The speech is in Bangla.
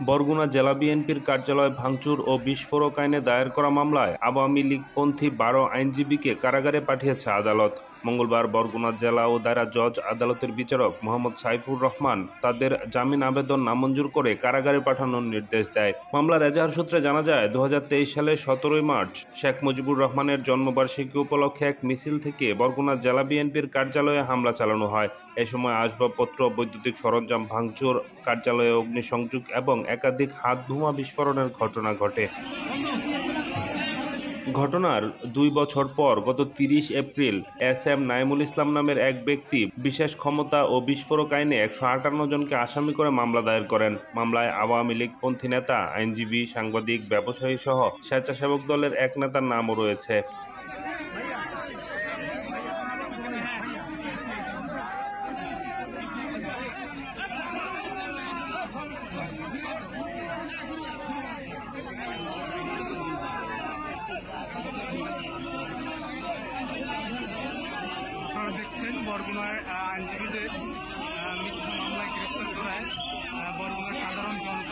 বরগুনা জেলা বিএনপির কার্যালয় ভাঙচুর ও বিস্ফোরক আইনে দায়ের করা মামলায় আওয়ামী লীগপন্থী ১২ আইনজীবীকে কারাগারে পাঠিয়েছে আদালত। মঙ্গলবার বরগুনা জেলা ও দায়রা জজ আদালতের বিচারক মোহাম্মদ সাইফুর রহমান তাদের জামিন আবেদন নামঞ্জুর করে কারাগারে পাঠানোর নির্দেশ দেয়। মামলার এজাহার সূত্রে জানা যায়, ২০২৩ সালের ১৭ মার্চ শেখ মুজিবুর রহমানের জন্মবার্ষিকী উপলক্ষে এক মিছিল থেকে বরগুনা জেলা বিএনপির কার্যালয়ে হামলা চালানো হয়। এ সময় আসবাবপত্র, বৈদ্যুতিক সরঞ্জাম ভাঙচুর, কার্যালয়ে অগ্নিসংযোগ এবং একাধিক হাত বোমা বিস্ফোরণের ঘটনা ঘটে। ঘটনার ২ বছর পর গত ৩০ এপ্রিল এস.এম. নাইমুল ইসলাম নামের এক ব্যক্তি বিশেষ ক্ষমতা ও বিস্ফোরক আইনে ১৫৮ জনকে আসামি করে মামলা দায়ের করেন। মামলায় আওয়ামী লীগপন্থী নেতা, আইনজীবী, সাংবাদিক, ব্যবসায়ী সহ স্বেচ্ছাসেবক দলের এক নেতার নামও রয়েছে। আপনারা দেখছেন বরগুনার আইনজীবীদের